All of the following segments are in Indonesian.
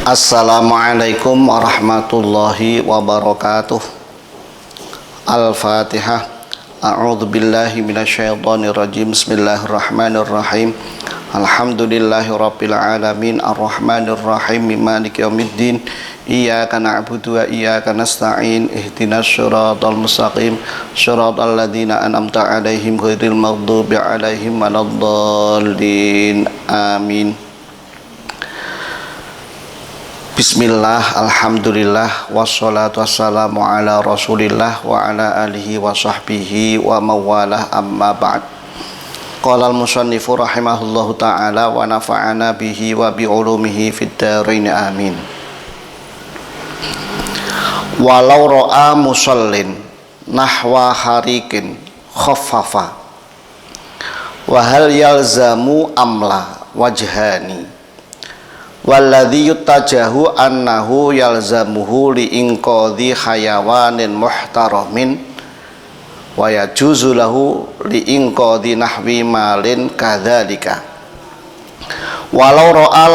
Assalamualaikum warahmatullahi wabarakatuh. Al-Fatihah. A'udzu billahi minasyaitonir rajim. Bismillahirrahmanirrahim. Alhamdulillahirabbil alamin arrahmanir rahim maliki yaumiddin. Iyyaka na'budu wa iyyaka nasta'in. Ihdinas siratal mustaqim. Shiratal ladzina an'amta 'alaihim ghairil maghdubi 'alaihim waladdallin. Amin. Bismillah, alhamdulillah, wassalatu wassalamu ala rasulillah wa ala alihi wa sahbihi wa mawalah, amma ba'd. Qala al-musannifu rahimahullahu ta'ala wa nafa'ana bihi wa bi'ulumihi fid dharain, amin. Walau ro'a musallin nahwa harikin khaffafa wa hal yalzamu amla wajhani walladhi yutajahu annahu yalzamuhu liinqadhi hayawanin muhtaramin wa yajuzu lahu liinqadhi nahwi malin kadzalika walau ro'a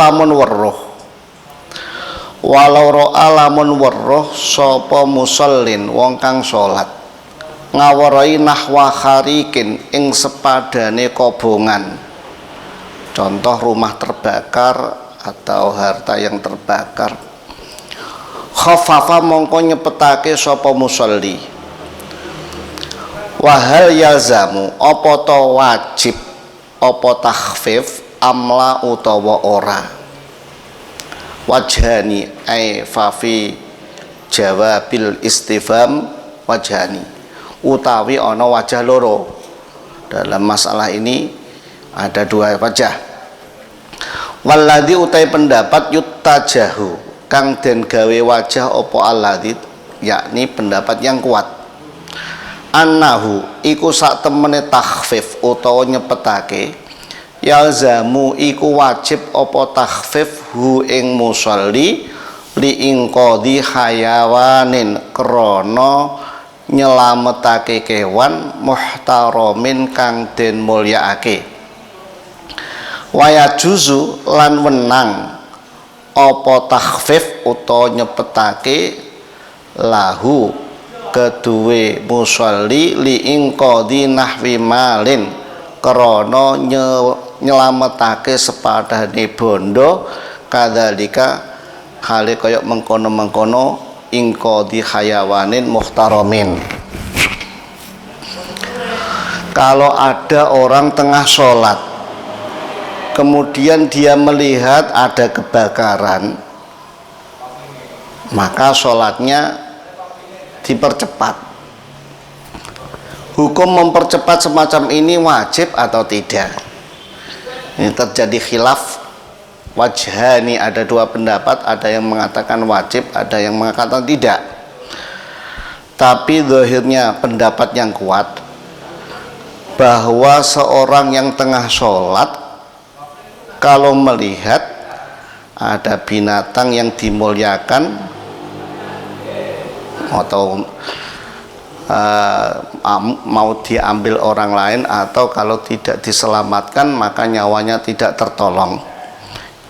lamun weruh sapa musallin wong kang salat ngawarai nahwa kharikin ing sepadane kobongan, contoh rumah terbakar atau harta yang terbakar, khaffafa mongko nyepetake sapa musolli. Wahal yalzamu apa to wajib apa takhfif amla utawa ora. Wajhani ai fafi jawabil istifham wajhani, utawi ana wajah loro. Dalam masalah ini ada dua wajah. Walladzi utai pendapat yutajahu kang den gawe wajah opo alladzi, yakni pendapat yang kuat, annahu iku sak temene takhfif utawa nyepetake, yalzamu iku wajib opo takhfif hu ing musolli liinqadhi hayawanin krana nyelametake kewan muhtaramin kang den mulyaake. Waya juzu lan wenang apa takhfif utawa nyepetake lahu keduwe musolli liinqadhi nahwi malin krana nyelametake sepadane bondo, kadzalika hale kaya mengkono-mengkono inqadhi hayawanin muhtaramin. Kalau ada orang tengah sholat kemudian dia melihat ada kebakaran, maka sholatnya dipercepat. Hukum mempercepat semacam ini wajib atau tidak? Ini terjadi khilaf wajhani, ada dua pendapat, ada yang mengatakan wajib, ada yang mengatakan tidak. Tapi zahirnya pendapat yang kuat bahwa seorang yang tengah sholat kalau melihat ada binatang yang dimuliakan atau mau diambil orang lain, atau kalau tidak diselamatkan maka nyawanya tidak tertolong,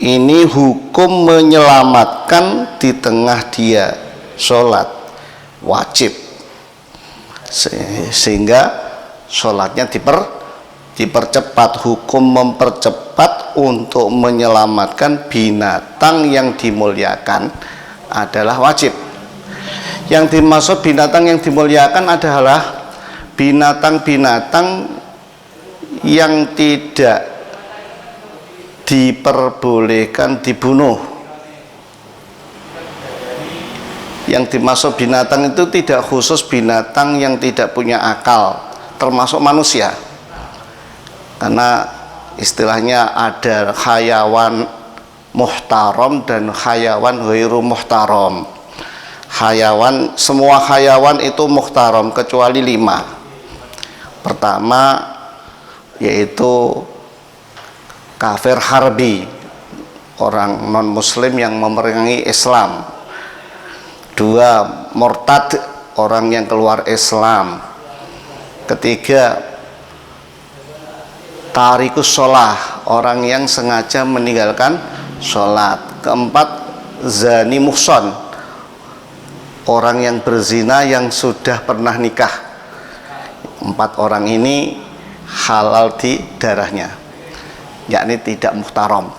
ini hukum menyelamatkan di tengah dia sholat wajib, sehingga sholatnya dipercepat. Hukum mempercepat untuk menyelamatkan binatang yang dimuliakan adalah wajib. Yang dimaksud binatang yang dimuliakan adalah binatang-binatang yang tidak diperbolehkan dibunuh. Yang dimaksud binatang itu tidak khusus binatang yang tidak punya akal, termasuk manusia. Karena istilahnya ada hayawan muhtaram dan hayawan ghairu muhtaram. Semua hayawan itu muhtaram kecuali 5. Pertama yaitu kafir harbi, orang non muslim yang memerangi Islam. 2, murtad, orang yang keluar Islam. Ketiga, tarikus sholah, orang yang sengaja meninggalkan sholat. Keempat, zani muhson, orang yang berzina yang sudah pernah nikah. 4 orang ini halal di darahnya, yakni tidak muhtaram.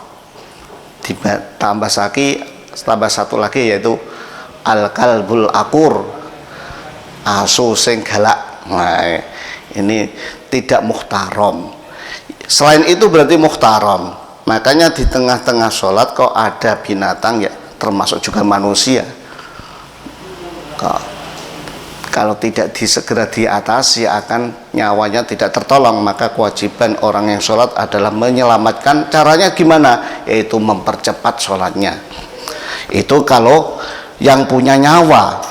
Tambah satu lagi yaitu al-kalbul akur, asu sing galak. Nah, ini tidak muhtaram. Selain itu berarti muhtaram. Makanya di tengah-tengah sholat kok ada binatang, ya termasuk juga manusia. Kalau tidak segera diatasi akan nyawanya tidak tertolong, maka kewajiban orang yang sholat adalah menyelamatkan. Caranya gimana? Yaitu mempercepat sholatnya. Itu kalau yang punya nyawa.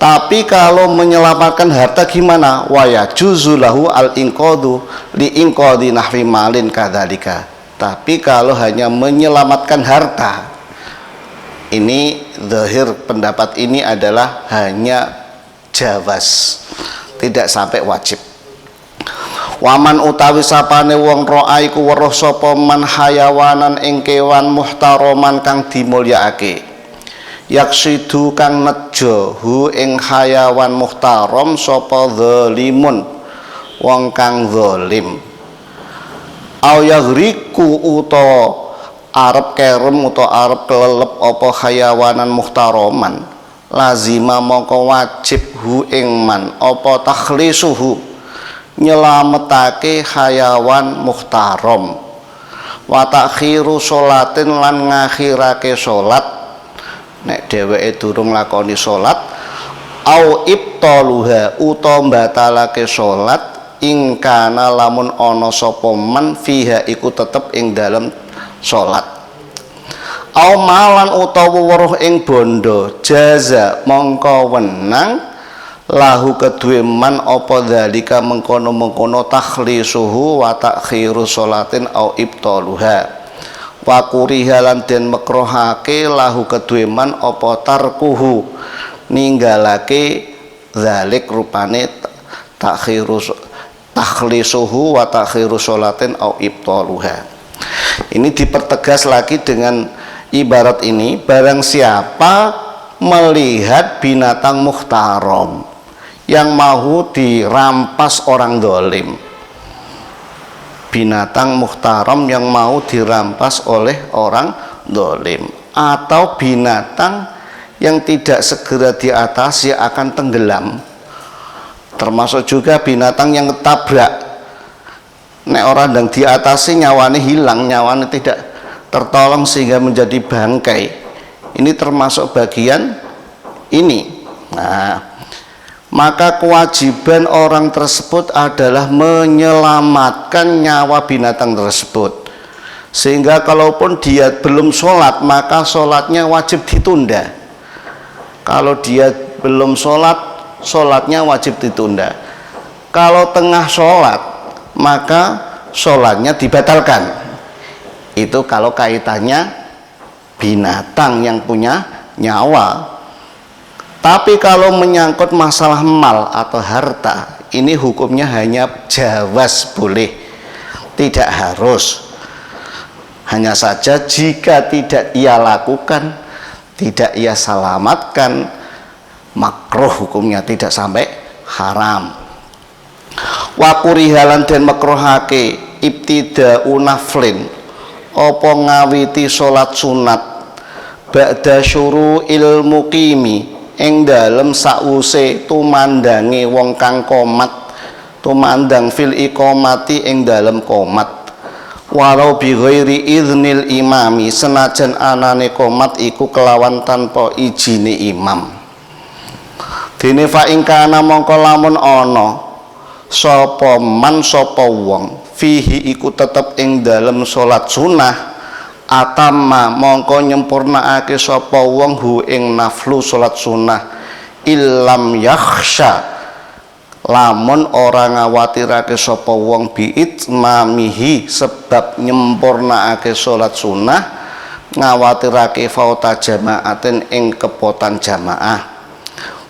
Tapi kalau menyelamatkan harta gimana? Wa yajuzu lahu al-inqadu li inqadi nahwi malin kadzalika. Tapi kalau hanya menyelamatkan harta, ini zahir pendapat ini adalah hanya jawaz, tidak sampai wajib. Waman utawi sapane wong ro'a iku weruh sapa man hayawanan ing kewan muhtaroman kang dimulyakake, yaksidu kang nejo hu ing hayawan muhtarom sapa zalimun wong kang zalim, au yaghriku utawa arep kerem utawa arep kelelep apa hayawanan muhtaroman, lazima mongko wajib hu ing man apa takhlisuhu, nyelametake hayawan muhtarom, wa takhiru sholatin lan ngakhirake sholat nek dheweke durung lakoni sholat, au ibtaluha utawa batalake sholat ing kana lamun ana sapa man fiha iku tetep ing dalem sholat, au malan utawa weruh ing bondo jaza mongko wenang lahu kedue man apa dzalika mengkono-mengkono takhlisuhu wa takhiru sholatin au ibtaluha, wa kuriha lan den makruhake lahu kedue man apa tarkuhu ninggalake zalik rupane takhlisuhu wa takhiru sholatin au ibtaluha. Ini dipertegas lagi dengan ibarat ini, barang siapa melihat binatang muhtaram yang mau dirampas orang dolim, binatang muhtaram yang mau dirampas oleh orang dolim, atau binatang yang tidak segera diatasi akan tenggelam, termasuk juga binatang yang ketabrak. Nek orang yang diatasi nyawane hilang, nyawane tidak tertolong sehingga menjadi bangkai, ini termasuk bagian ini. Nah, maka kewajiban orang tersebut adalah menyelamatkan nyawa binatang tersebut, sehingga kalaupun dia belum sholat maka sholatnya wajib ditunda. Kalau dia belum sholat, sholatnya wajib ditunda. Kalau tengah sholat maka sholatnya dibatalkan. Itu kalau kaitannya binatang yang punya nyawa. Tapi kalau menyangkut masalah mal atau harta, ini hukumnya hanya jawaz, boleh, tidak harus. Hanya saja jika tidak ia lakukan, tidak ia selamatkan, makruh hukumnya, tidak sampai haram. Wa kurihalan den makruhake ibtida'u naflin apa ngawiti salat sunat ba'da syuru'il muqimi ing dalem sause tumandange wong kang qomat, tumandang fil iqamati ing dalem qomat, walau bi ghairi idznil imami, senajan anane qomat iku kelawan tanpa ijine imam. Dene fa ing kana mongko lamun ana sapa man sapa wong fihi iku tetep ing dalem salat sunah, atamma mongko nyempurnaake sapa wong hu ing naflu salat sunah, illam yakhsha lamun ora ngawatirake sapa wong biitmamihi sebab nyempurnaake salat sunah ngawatirake fauta jamaatin ing kepotan jamaah.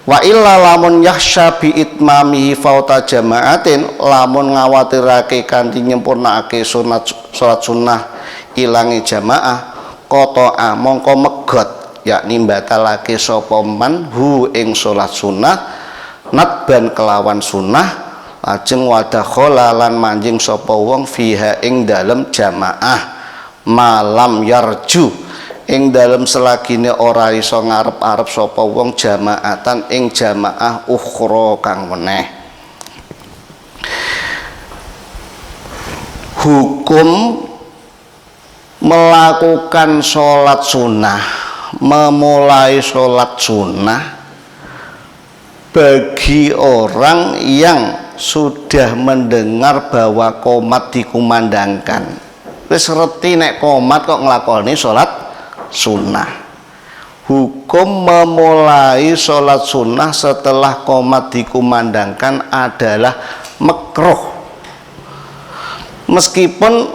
Wa illa lamun yakhsha bi itmamihi fauta jamaatin, lamun ngawatirake kanthi nyempurnakake salat sunnah ilange jamaah, qata'a mongko megot yakni batalake sapa man hu ing salat sunah nadban kelawan sunah lajeng wadakhala lan manjing sapa wong fiha ing dalem jamaah malam yarju ing dalem selagine ora iso ngarep-arep sapa wong jamaatan ing jamaah ukhra kang meneh. Hukum melakukan sholat sunnah, memulai sholat sunnah bagi orang yang sudah mendengar bahwa qomat dikumandangkan. Wis ngerti nek qomat kok nglakoni sholat sunnah. Hukum memulai sholat sunnah setelah qomat dikumandangkan adalah makruh. Meskipun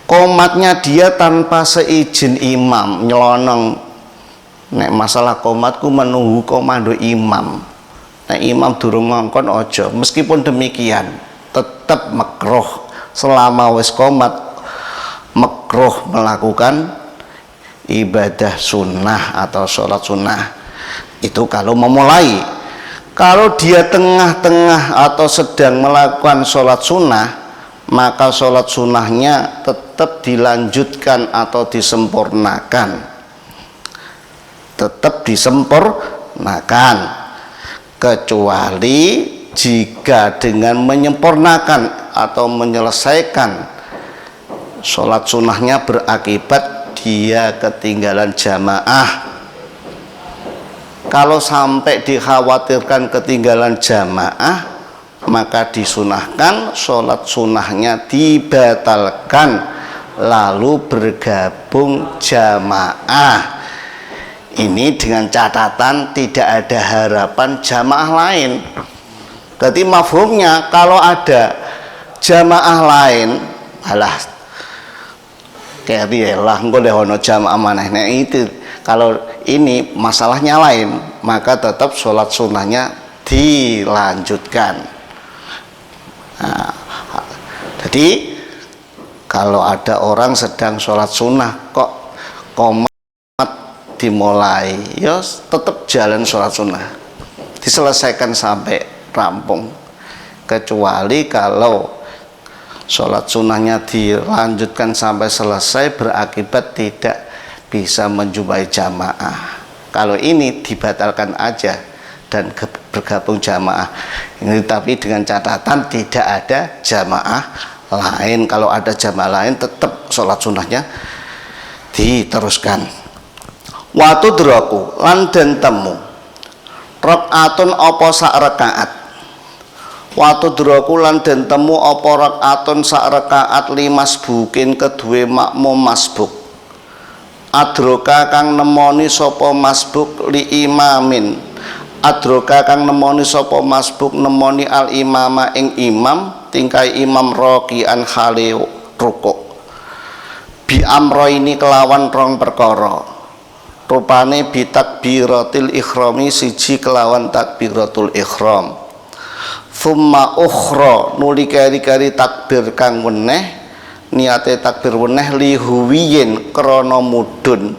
qomatnya dia tanpa seizin imam, nyelonong. Nek masalah qomatku menunggu komando imam. Nek imam durung ngongkon ojo. Meskipun demikian tetap makruh selama wis qomat, makruh melakukan ibadah sunnah atau sholat sunnah. Itu kalau memulai. Kalau dia tengah-tengah atau sedang melakukan sholat sunnah, maka sholat sunnahnya tetap dilanjutkan atau disempurnakan, tetap disempurnakan, kecuali jika dengan menyempurnakan atau menyelesaikan sholat sunnahnya berakibat dia ketinggalan jamaah. Kalau sampai dikhawatirkan ketinggalan jamaah, maka disunahkan sholat sunnahnya dibatalkan lalu bergabung jamaah. Ini dengan catatan tidak ada harapan jamaah lain. Jadi mafhumnya kalau ada jamaah lain, alah kayak lah engko ono jamaah maneh. Nah itu kalau ini masalahnya lain, maka tetap sholat sunnahnya dilanjutkan. Nah, jadi kalau ada orang sedang sholat sunnah kok qomat dimulai, ya tetap jalan sholat sunnah, diselesaikan sampai rampung, kecuali kalau sholat sunnahnya dilanjutkan sampai selesai berakibat tidak bisa menjumpai jamaah. Kalau ini dibatalkan aja dan bergabung jamaah ini, tapi dengan catatan tidak ada jamaah lain. Kalau ada jamaah lain tetap sholat sunnahnya diteruskan. Watu duraku lan den temu rakaatun apa sak rakaat. Watu duraku lan den temu apa rakaatun sak rakaat limas bukin kedue makmum masbuk. Adroka kang nemoni sapa masbuk li imamin. Adroka kang nemoni sapa masbuk nemoni al imama ing imam tingkai imam rokian khali rukuk bi amro ini kelawan rong perkara, rupane bi takbiratil ikhrami siji kelawan takbiratul ikhram, thumma ukhra nuli kari-kari takbir kang weneh, niate takbir weneh lihuwiyin krana mudhun.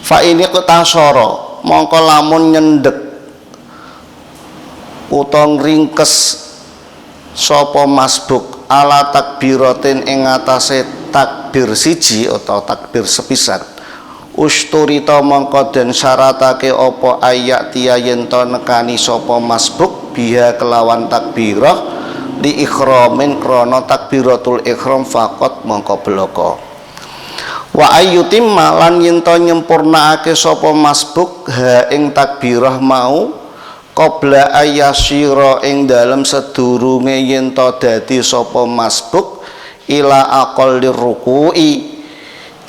Fa ini ketasara mongko lamun nyendek utang ringkes sapa masbuk ala takbiratin ing atase takbir siji atau takbir sepisan, usturita mongko den syaratake apa ayak tiya yen to nekani sapa masbuk biha kelawan takbirah li ikhramin krana takbiratul ikhram faqat mongko bloko. Wa ayyutimma lan yen to nyempurnaake sapa masbuk ha ing takbirah mau qabla ayasyira ing dalem sedurunge yen to dadi sapa masbuk ila aqalli ruku'i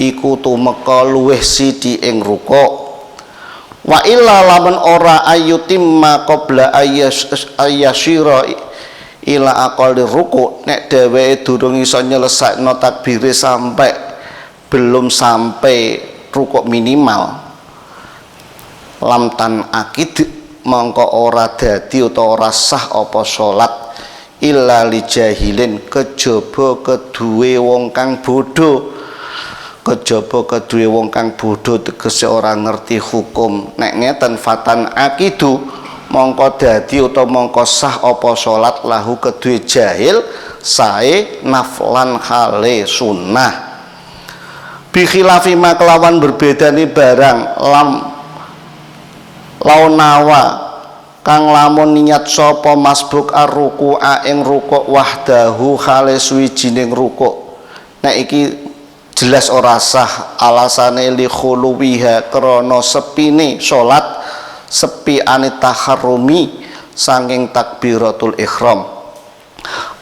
iku tumeka luwih sithik ing rukuk. Wa illa lamun ora ayyutimma qabla ayasyira ila aqalli ruku', nek dheweke durung iso nyelesaikno takbire belum sampai rukuk minimal, lam tan akid mongko ora dadi utawa ora sah apa salat illa li jahilin kejaba keduwe wong kang bodho. kejaba kedue wong kang bodho tegese ora ngerti hukum. Nek ngeten fatan akidu mongko dadi utawa mongko sah apa salat lahu kedue jahil sae naflan hale sunnah. Bi khilafi ma kelawan berbedane barang launawa kang lamun niat sapa masbuk ar-ruku'a ing rukuk wahdahu hale suwijining rukuk. Nek iki jelas ora sah alasane li khuluwiha krana sepine salat sepi ane taharrumi saking takbiratul ihram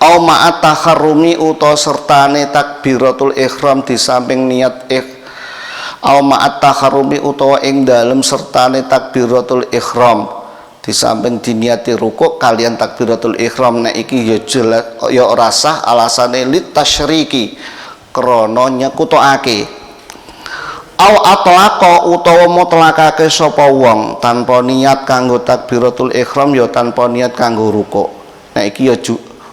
au ma'at taharrumi uta sertane takbiratul ihram di samping niat au ma'at taharrumi utawa ing dalem sertane takbiratul ihram di samping diniati rukuk kalian takbiratul ihram. Nek iki ya jelas ya ora sah alasane lit tasyriki krana nyekutokake au atlaqa utawa mutlakake sapa wong tanpa niat kanggo takbiratul ihram ya tanpa niat kanggo rukuk. Nah iki ya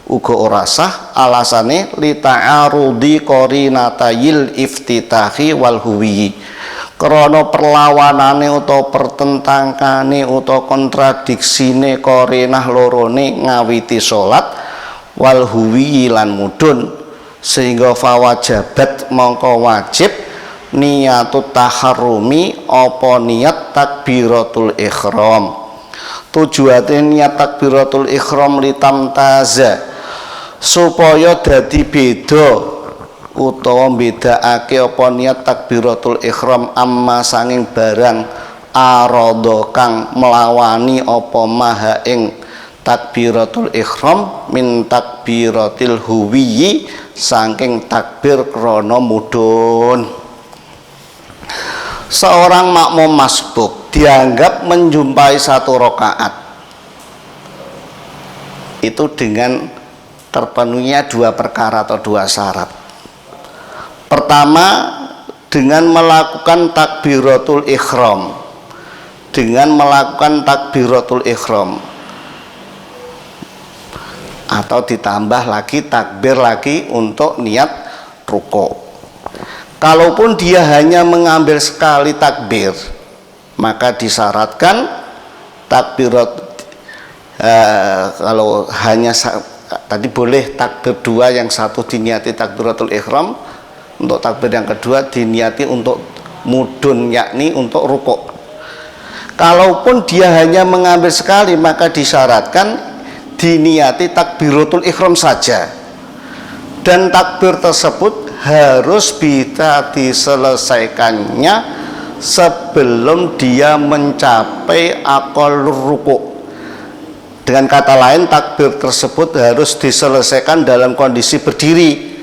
uga ora sah alasane li ta'arudi qarinatayil iftitahi wal huwi krana perlawanane utawa pertentangane utawa kontradiksine qarinah lorone ngawiti salat wal huwi lan mudhun sehingga fawajabat mongko wajib niyatut taharrumi apa niat takbiratul ihram. Tujuane niat takbiratul ihram litamtaza supaya dadi beda utawa bedakake apa niat takbiratul ihram amma sanging barang arada kang melawani apa maha ing takbiratul ihram min takbiratil huwi saking takbir krana mudhun. Seorang makmum masbuk dianggap menjumpai satu rakaat itu dengan terpenuhinya dua perkara atau dua syarat. Pertama, dengan melakukan takbiratul ihram, dengan melakukan takbiratul ihram atau ditambah lagi takbir lagi untuk niat rukuk. Kalaupun dia hanya mengambil sekali takbir, maka disyaratkan takbirat kalau hanya tadi boleh takbir dua, yang satu diniati takbiratul ihram, untuk takbir yang kedua diniati untuk mudun yakni untuk rukuk. Kalaupun dia hanya mengambil sekali, maka disyaratkan diniati takbiratul ihram saja, dan takbir tersebut harus bisa diselesaikannya sebelum dia mencapai akal rukuk. Dengan kata lain, takbir tersebut harus diselesaikan dalam kondisi berdiri.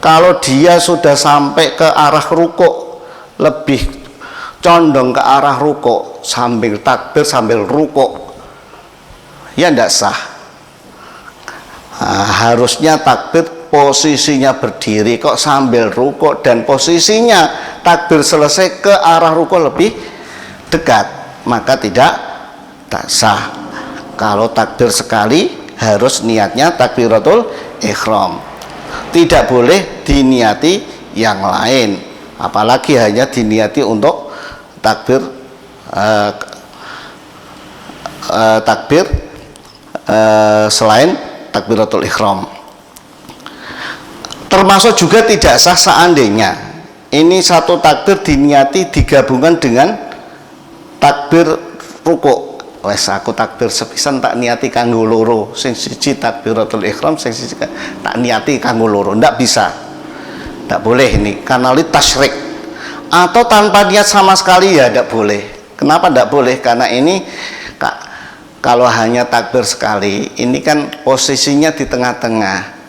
Kalau dia sudah sampai ke arah rukuk, lebih condong ke arah rukuk sambil takbir sambil rukuk, ya tidak sah. Nah, harusnya takbir posisinya berdiri kok sambil rukuk, dan posisinya takbir selesai ke arah rukuk lebih dekat, maka tak sah. Kalau takbir sekali harus niatnya takbiratul ihram, tidak boleh diniati yang lain, apalagi hanya diniati untuk takbir selain takbiratul ihram. Termasuk juga tidak sah seandainya ini satu takbir diniati digabungkan dengan takbir rukuk. Wes aku takbir sepisan tak niati kanggo loro, sing siji takbiratul ihram, sing siji tak niati kanggo loro, ndak bisa, ndak boleh ini karena li tasyrik. Atau tanpa niat sama sekali ya ndak boleh. Kenapa ndak boleh? Karena ini kalau hanya takbir sekali, ini kan posisinya di tengah-tengah,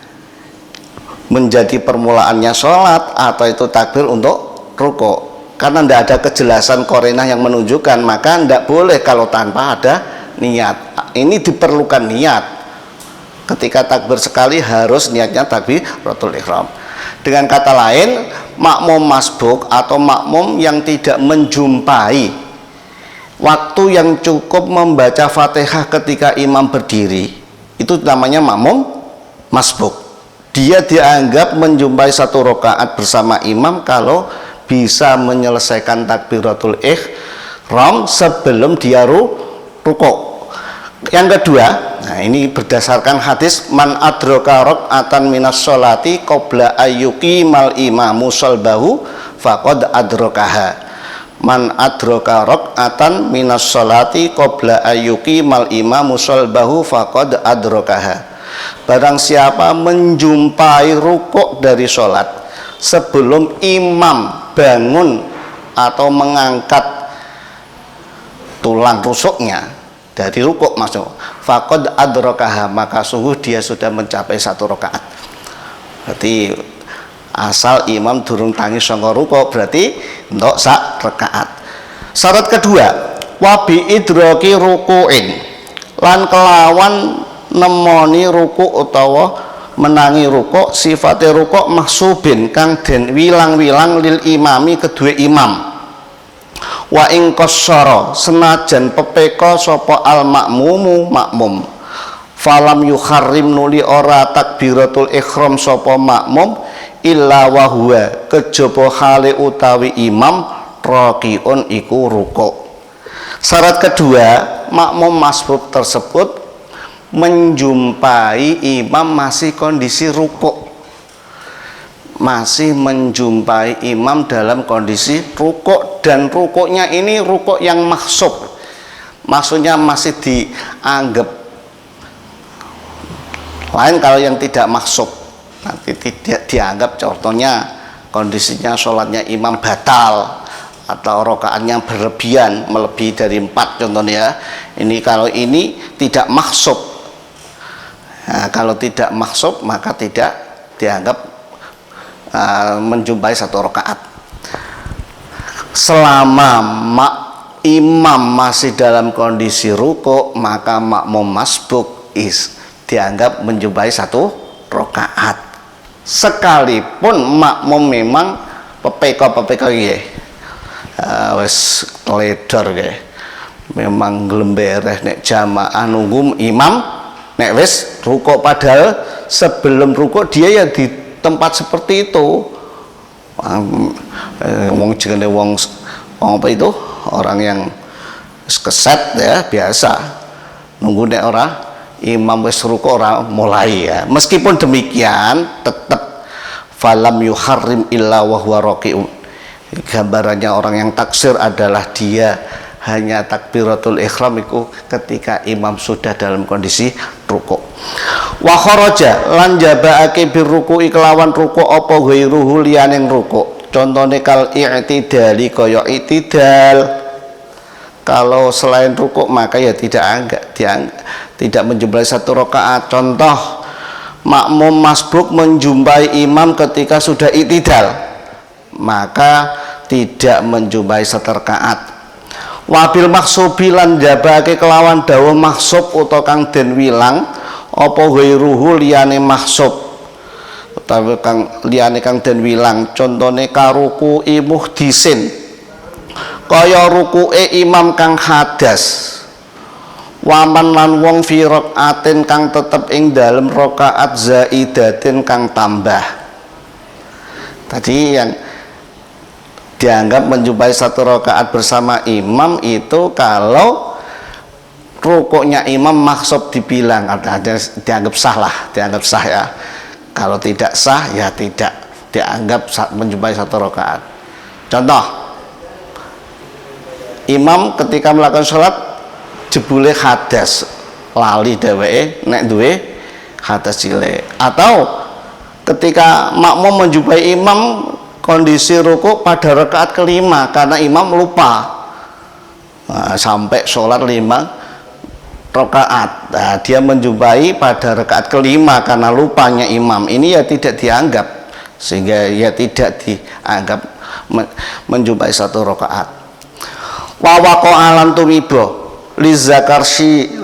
menjadi permulaannya sholat atau itu takbir untuk rukuk. Karena tidak ada kejelasan qarinah yang menunjukkan, maka tidak boleh kalau tanpa ada niat. Ini diperlukan niat. Ketika takbir sekali harus niatnya takbiratul ihram. Dengan kata lain, makmum masbuk atau makmum yang tidak menjumpai waktu yang cukup membaca Fatihah ketika imam berdiri, itu namanya makmum masbuk. dia dianggap menjumpai satu rakaat bersama imam kalau bisa menyelesaikan takbiratul ihram sebelum dia rukuk. Yang kedua, nah ini berdasarkan hadis man adraka raka'atan minas sholati qabla ayyuki mal imamu sholbahu faqad adrakaha. Man adraka raka'atan minas sholati qabla ayyuki mal imamu sholbahu faqad adrakaha. Barang siapa menjumpai rukuk dari sholat sebelum imam bangun atau mengangkat tulang rusuknya dari rukuk masuk, faqad adrakaha, maka sungguh dia sudah mencapai satu rakaat. Berarti asal imam durung tangi sangka rukuk berarti untuk sak rakaat. Syarat kedua, wa bi idraki ruku'in, lan kelawan nemoni ruku utawa menangi ruku, sifate ruku mahsubin kang den wilang-wilang lil imami kedua imam. Wa ing qassara, senajan pepeka sapa al makmumu makmum, falam yukharrim nuli ora takbiratul ihram sapa makmum illa wa huwa kejaba hale utawi imam raqiun iku ruku. Syarat kedua, makmum masbuk tersebut menjumpai imam masih kondisi rukuk, masih menjumpai imam dalam kondisi rukuk, dan rukuknya ini rukuk yang mahsub, maksudnya masih dianggap. Lain kalau yang tidak mahsub, nanti tidak dianggap, contohnya kondisinya sholatnya imam batal atau rokaatnya berlebihan, melebihi dari 4 contohnya. Ini kalau ini tidak mahsub. Nah, kalau tidak maksud maka tidak dianggap menjumpai satu rakaat. Selama imam masih dalam kondisi rukuk, maka makmum masbuk dianggap menjumpai satu rakaat. Sekalipun makmum memang pepeka ya, wes ledor ya, memang glembereh nek jamaah nunggu imam. Nek wis rukuk, padahal sebelum rukuk dia ya di tempat seperti itu. Wong jenenge wong apa itu? Orang yang keset ya, biasa. Nunggu nek ora imam wis rukuk ora mulai ya. Meskipun demikian tetap falam yuharrim illa wa huwa raqiun. Gambarannya orang yang taksir adalah dia hanya takbiratul ihram itu ketika imam sudah dalam kondisi rukuk. Wa kharaja lan jabaake birruku'i kelawan rukuk apa ghairuhu liyaning rukuk. Contone kal i'tidali kaya i'tidal. Kalau selain rukuk maka ya tidak menjumpai satu rakaat. Contoh makmum masbuk menjumpai imam ketika sudah i'tidal, maka tidak menjumpai satu rakaat. Wabil maksubi lan jabake kelawan dawuh maksub utawa kang den wilang apa ghairuhu liyane maksub utawa kang liyane kang den wilang, contone karuku muhdisin kaya rukuke imam kang hadas, waman lan wong fi rakaatin kang tetep ing dalem rakaat zaidatin kang tambah. Tadi yang dianggap menjumpai satu rakaat bersama imam itu kalau rukuknya imam maksud dibilang, artinya dianggap sah lah, dianggap sah ya. Kalau tidak sah ya tidak dianggap menjumpai satu rakaat. Contoh, imam ketika melakukan sholat jebule hadas, lali dheweke nek duwe hadas cilik, atau ketika makmum menjumpai imam kondisi rukuk pada rakaat kelima karena imam lupa, sampai sholat 5 rakaat, nah, dia menjumpai pada rakaat kelima karena lupanya imam, ini ya tidak dianggap, sehingga ya tidak dianggap menjumpai satu rakaat. Wawako alam tumibo lizarkashi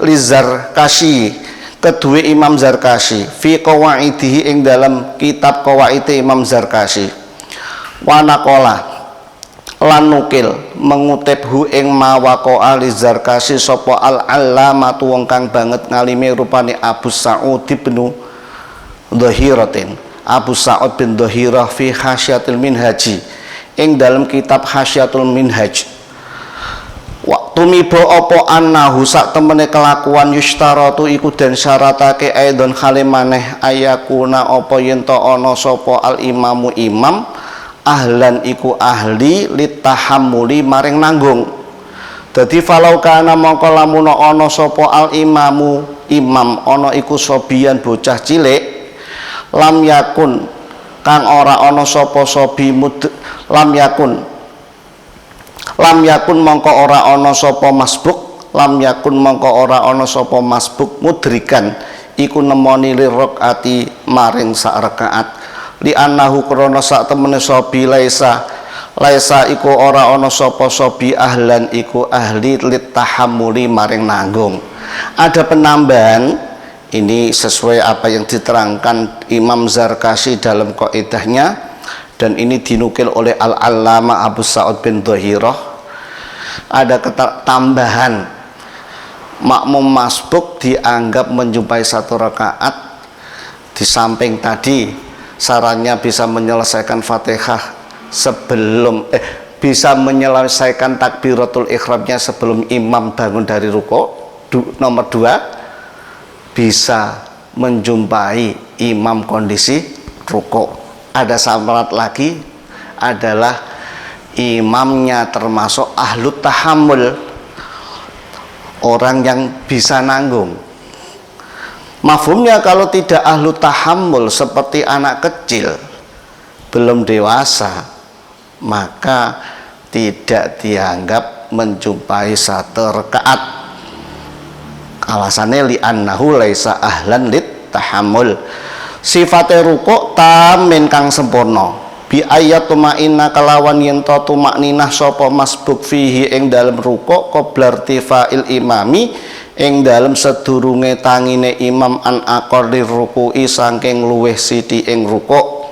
kedua Imam Zarkashi fi qawaidihi ing dalam kitab qawaid Imam Zarkashi. Wanakola lan nukil mengutiphu ing mawaqa'a li Zarkashi sapa al-allamatu wong kang banget ngalime rupane Abu Sa'ud ibnu Dhahiratin. Abu Sa'ud bin Dhahirah fi Hasyatul Minhaji ing dalam kitab Hasyatul Minhaj. Waktu mibo opo annahu sak temene kelakuan yustaratu iku den syaratake aidon khale maneh ayakuna opo yen to ana sapa al imamu imam ahlan iku ahli litahammuli maring nanggung. Dadi falau kana mongko lamun ana sapa al imamu imam ana iku sobian bocah cilik lam yakun kang ora ana sapa sobi lam yakun mongko ora ana sapa masbuk lam yakun mongko ora ana sapa masbuk mudrikan iku nemoni li rakaati maring sak rakaat li annahu krana sak temene sobi laisa iku ora ana sapa sobi ahlan iku ahli litahammuli maring nanggung. Ada penambahan ini sesuai apa yang diterangkan Imam Zarkashi dalam kaidahnya, dan ini dinukil oleh Al-Allamah Abu Sa'ud bin Dhahirah. Ada tambahan makmum masbuk dianggap menjumpai satu rakaat, di samping tadi sarannya bisa menyelesaikan Fatihah sebelum bisa menyelesaikan takbiratul ihramnya sebelum imam bangun dari ruku'. Nomor 2, bisa menjumpai imam kondisi ruku'. Ada syarat lagi adalah imamnya termasuk ahlut tahammul, orang yang bisa nanggung. Mafhumnya kalau tidak ahlut tahammul seperti anak kecil belum dewasa, maka tidak dianggap menjumpai satu rakaat. Alasannya li annahu laisa ahlan lit tahammul. Sifate ruku' tamin kang sempurna bi ayatuma inna kalawan yen to tumakninah sapa masbuk fihi ing dalem ruku' qabla irtifa'il imami ing dalem sedurunge tangine imam an aqallir ruku'i saking luweh siti ing ruku'.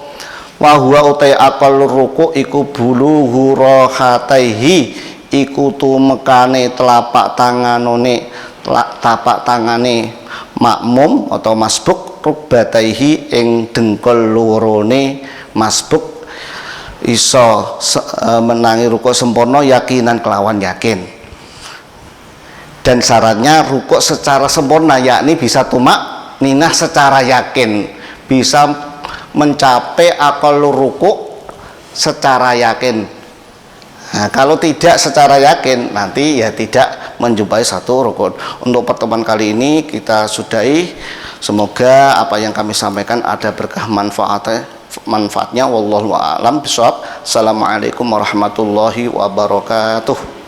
Wa huwa utai aqallur ruku' iku bulughu rahataihi iku tumekane telapak tangane makmum atau masbuk rukbataihi ing dengkul lorone masbuk iso menangi ruku' sempurna yakinan kelawan yakin. Dan syaratnya ruku' secara sempurna yakni bisa tumak ninah secara yakin, bisa mencapai aqallur ruku' secara yakin. Nah, kalau tidak secara yakin nanti ya tidak menjumpai satu rukun. Untuk pertemuan kali ini kita sudahi. Semoga apa yang kami sampaikan ada berkah manfaatnya. Wallahu a'lam bishawab. Assalamualaikum warahmatullahi wabarakatuh.